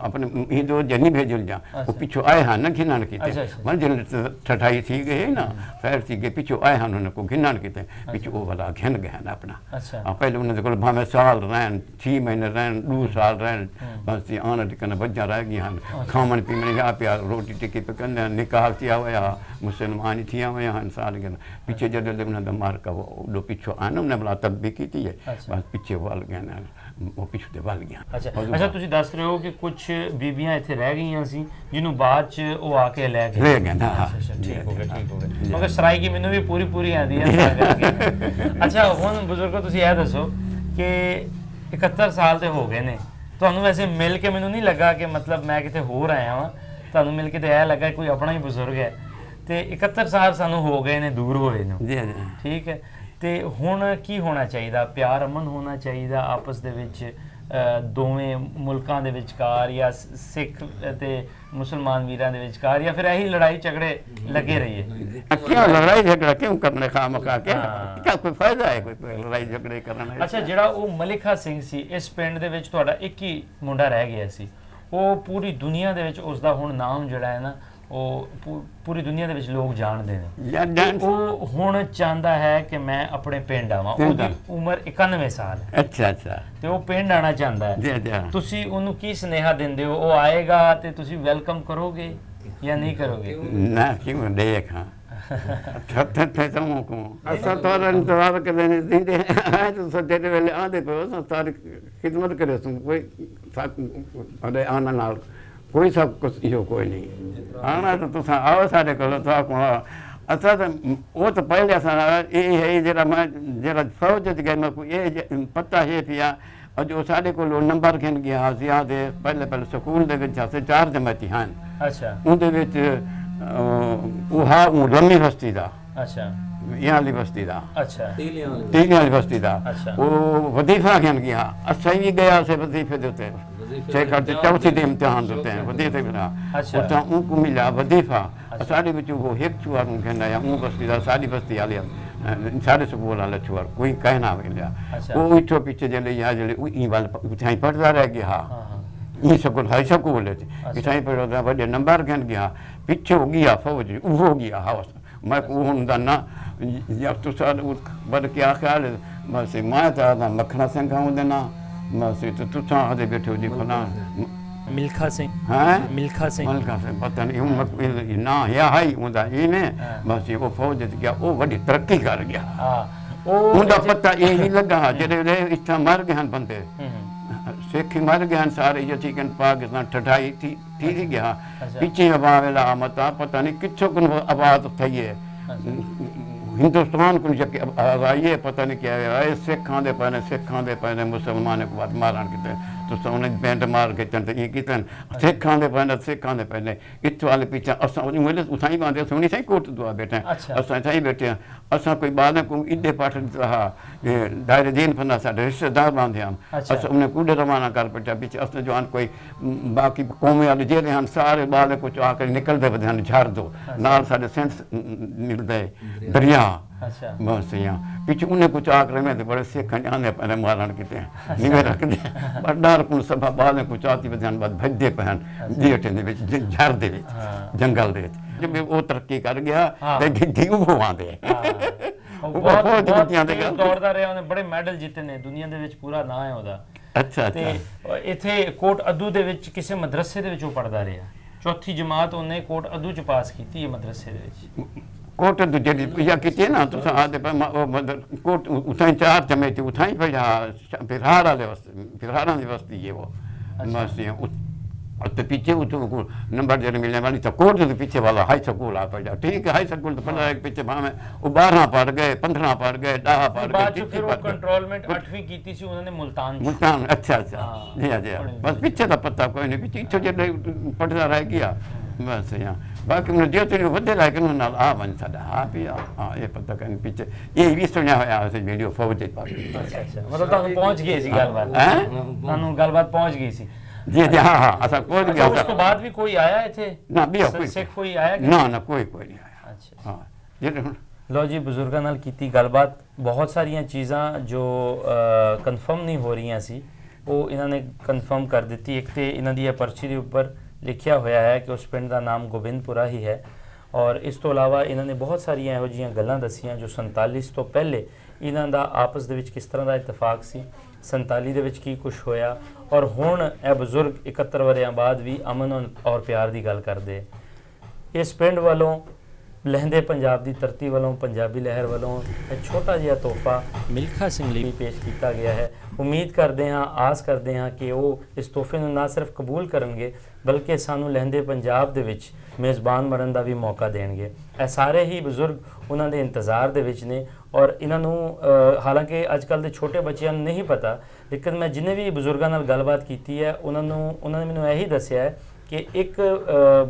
अपने हिंदू जनी भी जुल जा वो पीछे आए हैं ना घिनान
अच्छा,
किते
अच्छा।
मन जल ठठाई थी गए ना फैर थी गए पीछे आए हैं उन्हें को घिनान किते पीछे वो वाला घिन गए ना अपना
अच्छा
पहले उन्हें को भावे साल रहन 6 महीने रहन 2 साल रहन बस ये आना टिकना बच्चा रह गया हैं खावन पीवन या पिया रोटी टिकी पे कन्या निकाह किया हुआ मुसलमान थिया हुआ हैं साल के पीछे जब उन्हें दमार का वो पीछे आना उन्हें बोला तब भी की थी
अच्छा।
बस पीछे वाल गया ना वो पीछे ते वाल गया
ਅੱਛਾ ਅੱਛਾ ਤੁਸੀਂ ਦੱਸ ਰਹੇ ਹੋ ਕਿ ਕੁਝ ਬੀਬੀਆਂ ਇੱਥੇ ਰਹਿ ਗਈਆਂ ਸੀ ਜਿਹਨੂੰ ਬਾਅਦ ਚ ਉਹ ਆ ਕੇ ਲੈ ਗਏ
रह गया ना
ਅੱਛਾ ਠੀਕ ਹੋ ਗਿਆ ਠੀਕ ਹੋ ਗਿਆ ਮਗਰ ਸਰਾਇਕੀ ਮੈਨੂੰ ਵੀ ਪੂਰੀ ਆਉਂਦੀ ਹੈ ਅੱਛਾ ਹੁਣ ਬਜ਼ੁਰਗੋ ਤੁਸੀਂ ਇਹ ਦੱਸੋ ਕਿ 71 ਸਾਲ ਤੇ ਹੋ ਗਏ ਨੇ ਤੁਹਾਨੂੰ ਵੈਸੇ ਮਿਲ ਕੇ ਮੈਨੂੰ ਨਹੀਂ ਲੱਗਾ ਕਿ ਮਤਲਬ ਮੈਂ ਕਿਤੇ ਹੋਰ ਆਇਆ ਵਾਂ ਤੁਹਾਨੂੰ ਮਿਲ ਕੇ ਤੇ ਇਹ ਲੱਗਾ ਕੋਈ ਆਪਣਾ ਹੀ ਬਜ਼ੁਰਗ ਹੈ ਤੇ 71 ਸਾਲ ਸਾਨੂੰ ਹੋ ਗਏ ਨੇ ਦੂਰ ਹੋਏ ਨੂੰ
जी जी
ਠੀਕ ਹੈ ਤੇ ਹੁਣ ਕੀ ਹੋਣਾ ਚਾਹੀਦਾ ਪਿਆਰ ਅਮਨ ਹੋਣਾ ਚਾਹੀਦਾ ਆਪਸ ਦੇ ਵਿੱਚ ਦੋਵੇਂ ਮੁਲਕਾਂ ਦੇ ਵਿਚਕਾਰ ਜਾਂ ਸਿੱਖ ਤੇ ਮੁਸਲਮਾਨ ਵੀਰਾਂ ਦੇ ਵਿਚਕਾਰ ਜਾਂ ਫਿਰ ਇਹੀ ਲੜਾਈ ਝਗੜੇ ਲੱਗੇ ਰਹੀਏ
क्यों लड़ाई झगड़ा क्यों करने खा मका के
हाँ।
क्या कोई फायदा है कोई लड़ाई झगड़े करना
ਅੱਛਾ ਜਿਹੜਾ ਉਹ ਮਲਿਕਾ ਸਿੰਘ ਸੀ ਇਸ ਪਿੰਡ ਦੇ ਵਿੱਚ ਤੁਹਾਡਾ ਇੱਕ ਹੀ ਮੁੰਡਾ ਰਹਿ ਗਿਆ ਸੀ ਉਹ ਪੂਰੀ ਦੁਨੀਆ ਦੇ ਵਿੱਚ ਉਸ ਦਾ ਹੁਣ ਨਾਮ ਜਿਹੜਾ ਹੈ ਨਾ ਉਹ ਪੂਰੀ ਦੁਨੀਆ ਦੇ ਵਿੱਚ ਲੋਕ ਜਾਣਦੇ ਨੇ
या डांस
ਉਹ ਹੁਣ ਚਾਹੁੰਦਾ ਹੈ ਕਿ ਮੈਂ ਆਪਣੇ ਪਿੰਡ ਆਵਾਂ
ਪਿੰਡ
ਉਹਦੀ ਉਮਰ 91 ਸਾਲ ਹੈ
अच्छा अच्छा
ਤੇ ਉਹ ਪਿੰਡ ਆਣਾ ਚਾਹੁੰਦਾ ਹੈ
जी जी
ਤੁਸੀਂ ਉਹਨੂੰ ਕੀ ਸੁਨੇਹਾ ਦਿੰਦੇ ਹੋ ਉਹ ਆਏਗਾ ਤੇ ਤੁਸੀਂ ਵੈਲਕਮ ਕਰੋਗੇ ਜਾਂ ਨਹੀਂ ਕਰੋਗੇ
ना क्यों देख हाँ थत्थे थे समूह को असा तोरा इंतजार कर लेने दीदे आए तो सदे वेले आदे पे असा तारी खिदमत करे तुम कोई अरे आना नाल कोई सब कुछ यो कोई नहीं आना तो तुसा आओ साडे कोल तो को असा तो वो तो पहले असा ये है जरा मैं जरा फौज गए मैं को ये पता है पिया और जो साडे को नंबर खेन गया ज्यादा पहले स्कूल दे विच असे 4 जमाती हैं
ਅੱਛਾ
ਉਹਦੇ ਵਿੱਚ ਉਹ ਲੰਮੀ ਬਸਤੀ ਦਾ
ਅੱਛਾ
ਇਹ ਵਾਲੀ ਬਸਤੀ ਦਾ
ਅੱਛਾ
ਤੀਨ ਵਾਲੀ ਬਸਤੀ ਦਾ
ਅੱਛਾ।
ਉਹ ਵਜ਼ੀਫਾ ਖਣ ਗਿਆ ਅਸਾਂ ਵੀ ਗਿਆ ਸੇ ਵਜ਼ੀਫੇ ਦੇ ਉੱਤੇ ਸ਼ੇਖਰ ਦੇ ਚੌਥੀ ਦੇ ਇਮਤਿਹਾਨ ਦੇ ਉੱਤੇ ਵਜ਼ੀਫੇ ਬਿਨਾ
ਅੱਛਾ।
ਉਹ ਤਾਂ ਉਹ ਕੋ ਮਿਲਿਆ ਵਜ਼ੀਫਾ ਸਾਡੇ ਵਿੱਚ ਉਹ ਇੱਕ ਚੁਆਰ ਨੂੰ ਕਹਿੰਦਾ ਆ ਉਹ ਬਸਤੀ ਦਾ ਸਾਡੀ ਬਸਤੀ ਵਾਲੀ ਸਾਡੇ ਸਕੂਲ ਵਾਲਾ ਚੁਆਰ ਕੋਈ ਕਹਿਣਾ ਮਿਲਿਆ
ਅੱਛਾ।
ਉਹ ਇੱਥੋਂ ਪਿੱਛੇ ਜਿਹੜੇ ਆ ਜਿਹੜੇ ਉਹ ਇਹ ਵਾਲ ਉਠਾਈ ਪੜਦਾ ਰਹਿ ਗਿਆ
ਹਾਂ ਹਾਂ
ये सकूल हाई सकूल है कि साईं पर होता बड़े नंबर गन गया पीछे हो गया फौज हो गया हाउस मैं को हुंदा ना या तो साल बद क्या ख्याल है बस मैं था मखना सिंह हुंदे ना बस तो तू सा दे बैठे हो जी फला
ਮਿਲਖਾ ਸਿੰਘ
हैं
ਮਿਲਖਾ ਸਿੰਘ
मलका से पता नहीं हम ना या हाई हुंदा इने बस ये वो फौज गया वो बड़ी तरक्की कर गया
ਹਾਂ ਉਹ
हुंदा पता ये नहीं लगा जेडे इतना मर गए बंदे सिख मर गए सारे ये चिकन पाकिस्तान ठठाई थी गया पीछे अबावेला मता पता नहीं किच्छो कुन आवाज थई है हिंदुस्तान को जके आइए पता नहीं क्या है सिखां दे पने मुसलमान को बात मारन किते तो सोने बैंड मार के चंद ये कितन सिखां दे पने इत्थ वाले पीछे असा मुझे उठाई बांधे सुनी सही कोट दुआ बैठे असा सही बैठे असा कोई बाद को इदे पाठ रहा दायरे दीन फना सा रिश्तेदार बांधे हम असा उन्हें कूड़े रवाना कर बैठा पीछे असा जो कोई बाकी कौमे वाले जेले हम सारे बाले कुछ आकर निकल दे बधान झाड़ दो नाल साडे सेंस मिलदे दरिया
अच्छा
बस यहाँ पीछे उन्हें कुछ आकर में बड़े सिख आने पहने मारण किते निवे रख दे बड़ार कुन सभा बाद कुछ आती बधान बाद भजदे पहन जेठे दे विच झाड़ दे विच जंगल दे विच जब वो तरक्की कर गया ते गिद्धी वो आंदे
ਬਹੁਤ ਦੌੜਦਾ ਰਿਹਾ ਉਹਨੇ ਬੜੇ ਮੈਡਲ ਜਿੱਤੇ ਨੇ ਦੁਨੀਆ ਦੇ ਵਿੱਚ ਪੂਰਾ ਨਾਂ ਹੈ ਉਹਦਾ
ਅੱਛਾ
ਤੇ ਇੱਥੇ ਕੋਟ ਅਦੂ ਦੇ ਵਿੱਚ ਕਿਸੇ ਮਦਰਸੇ ਦੇ ਵਿੱਚ ਉਹ ਪੜਦਾ ਰਿਹਾ ਚੌਥੀ ਜਮਾਤ ਉਹਨੇ ਕੋਟ ਅਦੂ ਚ ਪਾਸ ਕੀਤੀ ਹੈ ਮਦਰਸੇ ਦੇ ਵਿੱਚ
कोट जेडी या किते ना तो आदे पर कोट उठाई 4 जमेती उठाई पर फिरहारा दे वस्ती फिरहारा दी वस्ती ये वो बस ये तो पीछे वो नंबर जब मिलने वाली तो कोर्ट तो पीछे वाला हाई स्कूल आ पड़ जाओ ठीक है हाई स्कूल तो पढ़ा है पीछे भावे वो 12 पढ़ गए 15 पढ़ गए 10 पढ़
ਬਾਅਦ
गए
ਚ ਫਿਰ ਉਹ ਕੰਟਰੋਲਮੈਂਟ 8ਵੀਂ ਕੀਤੀ ਸੀ ਉਹਨਾਂ ਨੇ ਮੁਲਤਾਨ 'ਚ।
मुल्तान अच्छा अच्छा
हाँ।
जी हाँ जी हाँ बस पीछे का पता कोई नहीं पीछे इच्छो जे पढ़ता रह गया बस यहाँ बाकी मैंने जो तो वधे लायक ना आ बन साडा हाँ भी हाँ ये पता कहीं पीछे ये भी सुनिया होया उसे वीडियो फौज दे पास
ਅੱਛਾ ਅੱਛਾ ਮਤਲਬ ਤੁਹਾਨੂੰ ਪਹੁੰਚ ਗਈ ਸੀ ਗੱਲਬਾਤ
हैं
ਤੁਹਾਨੂੰ ਗੱਲਬਾਤ ਪਹੁੰਚ ਗਈ ਸੀ।
जी जी हाँ हाँ अच्छा पहुंच
ਅੱਛਾ
गया
ਉਸ ਤੋਂ ਬਾਅਦ ਵੀ ਕੋਈ ਆਇਆ ਇੱਥੇ
ना भी कोई
ਸਿੱਖ ਕੋਈ ਆਇਆ ਕਿ
ना ना कोई कोई नहीं आया
ਅੱਛਾ
हाँ ये तो
ਲਓ ਜੀ ਬਜ਼ੁਰਗਾਂ ਨਾਲ ਕੀਤੀ ਗੱਲਬਾਤ ਬਹੁਤ ਸਾਰੀਆਂ ਚੀਜ਼ਾਂ ਜੋ ਕਨਫਰਮ ਨਹੀਂ ਹੋ ਰਹੀਆਂ ਸੀ ਉਹ ਇਹਨਾਂ ਨੇ ਕਨਫਰਮ ਕਰ ਦਿੱਤੀ। ਇੱਕ ਤੇ ਇਹਨਾਂ ਦੀ ਇਹ ਪਰਚੀ ਦੇ ਉੱਪਰ ਲਿਖਿਆ ਹੋਇਆ ਹੈ ਕਿ ਉਸ ਪਿੰਡ ਦਾ ਨਾਮ ਗੋਬਿੰਦਪੁਰਾ ਹੀ ਹੈ ਔਰ ਇਸ ਤੋਂ ਇਲਾਵਾ ਇਹਨਾਂ ਨੇ ਬਹੁਤ ਸਾਰੀਆਂ ਇਹੋ ਜਿਹੀਆਂ ਗੱਲਾਂ ਦੱਸੀਆਂ ਜੋ 47 ਤੋਂ ਪਹਿਲੇ ਇਹਨਾਂ ਦਾ ਆਪਸ ਦੇ ਵਿੱਚ ਕਿਸ ਤਰ੍ਹਾਂ ਦਾ ਇਤਫਾਕ ਸੀ, 47 ਦੇ ਵਿੱਚ ਕੀ ਕੁਝ ਹੋਇਆ ਔਰ ਹੁਣ ਇਹ ਬਜ਼ੁਰਗ 71 ਵਰਿਆਂ ਬਾਅਦ ਵੀ ਅਮਨ ਔਰ ਪਿਆਰ ਦੀ ਗੱਲ ਕਰਦੇ। ਇਸ ਪਿੰਡ ਵੱਲੋਂ ਲਹਿੰਦੇ ਪੰਜਾਬ ਦੀ ਧਰਤੀ ਵੱਲੋਂ ਪੰਜਾਬੀ ਲਹਿਰ ਵੱਲੋਂ ਇਹ ਛੋਟਾ ਜਿਹਾ ਤੋਹਫਾ ਮਿਲਖਾ ਸਿੰਘ ਲਈ ਪੇਸ਼ ਕੀਤਾ ਗਿਆ ਹੈ। ਉਮੀਦ ਕਰਦੇ ਹਾਂ ਆਸ ਕਰਦੇ ਹਾਂ ਕਿ ਉਹ ਇਸ ਤੋਹਫੇ ਨੂੰ ਨਾ ਸਿਰਫ ਕਬੂਲ ਕਰਨਗੇ ਬਲਕਿ ਸਾਨੂੰ ਲਹਿੰਦੇ ਪੰਜਾਬ ਦੇ ਵਿੱਚ ਮੇਜ਼ਬਾਨ ਬਣਨ ਦਾ ਵੀ ਮੌਕਾ ਦੇਣਗੇ। ਇਹ ਸਾਰੇ ਹੀ ਬਜ਼ੁਰਗ ਉਹਨਾਂ ਦੇ ਇੰਤਜ਼ਾਰ ਦੇ ਵਿੱਚ ਨੇ ਔਰ ਇਹਨਾਂ ਨੂੰ ਹਾਲਾਂਕਿ ਅੱਜ ਕੱਲ੍ਹ ਦੇ ਛੋਟੇ ਬੱਚਿਆਂ ਨੂੰ ਨਹੀਂ ਪਤਾ ਲੇਕਿਨ ਮੈਂ ਜਿੰਨੇ ਵੀ ਬਜ਼ੁਰਗਾਂ ਨਾਲ ਗੱਲਬਾਤ ਕੀਤੀ ਹੈ ਉਹਨਾਂ ਨੇ ਮੈਨੂੰ ਇਹੀ ਦੱਸਿਆ ਹੈ ਕਿ ਇੱਕ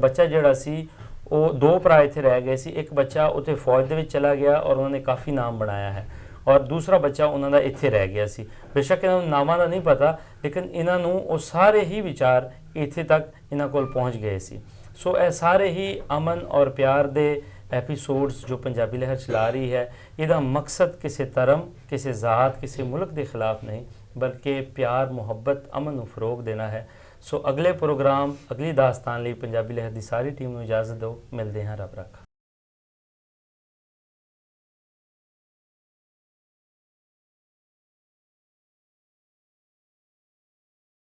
ਬੱਚਾ ਜਿਹੜਾ ਸੀ ਉਹ 2 ਭਰਾ ਇੱਥੇ ਰਹਿ ਗਏ ਸੀ। ਇੱਕ ਬੱਚਾ ਉੱਥੇ ਫੌਜ ਦੇ ਵਿੱਚ ਚਲਾ ਗਿਆ ਔਰ ਉਹਨਾਂ ਨੇ ਕਾਫੀ ਨਾਮ ਬਣਾਇਆ ਹੈ ਔਰ ਦੂਸਰਾ ਬੱਚਾ ਉਹਨਾਂ ਦਾ ਇੱਥੇ ਰਹਿ ਗਿਆ ਸੀ। ਬੇਸ਼ੱਕ ਇਹਨਾਂ ਨੂੰ ਨਾਮਾਂ ਦਾ ਨਹੀਂ ਪਤਾ ਲੇਕਿਨ ਇਹਨਾਂ ਨੂੰ ਉਹ ਸਾਰੇ ਹੀ ਵਿਚਾਰ ਇੱਥੇ ਤੱਕ ਇਹਨਾਂ ਕੋਲ ਪਹੁੰਚ ਗਏ ਸੀ। ਸੋ ਇਹ ਸਾਰੇ ਹੀ ਅਮਨ ਔਰ ਪਿਆਰ ਦੇ ਐਪੀਸੋਡਸ ਜੋ ਪੰਜਾਬੀ ਲਹਿਰ ਚਲਾ ਰਹੀ ਹੈ ਇਹਦਾ ਮਕਸਦ ਕਿਸੇ ਧਰਮ ਕਿਸੇ ਜ਼ਾਤ ਕਿਸੇ ਮੁਲਕ ਦੇ ਖਿਲਾਫ ਨਹੀਂ ਬਲਕਿ ਪਿਆਰ ਮੁਹੱਬਤ ਅਮਨ ਨੂੰ ਫਰੋਗ ਦੇਣਾ ਹੈ। ਸੋ ਅਗਲੇ ਪ੍ਰੋਗਰਾਮ ਅਗਲੀ ਦਾਸਤਾਨ ਲਈ ਪੰਜਾਬੀ ਲਹਿਰ ਦੀ ਸਾਰੀ ਟੀਮ ਨੂੰ ਇਜਾਜ਼ਤ ਦਿਓ। ਮਿਲਦੇ ਹਾਂ ਰੱਬ ਰੱਖਾ।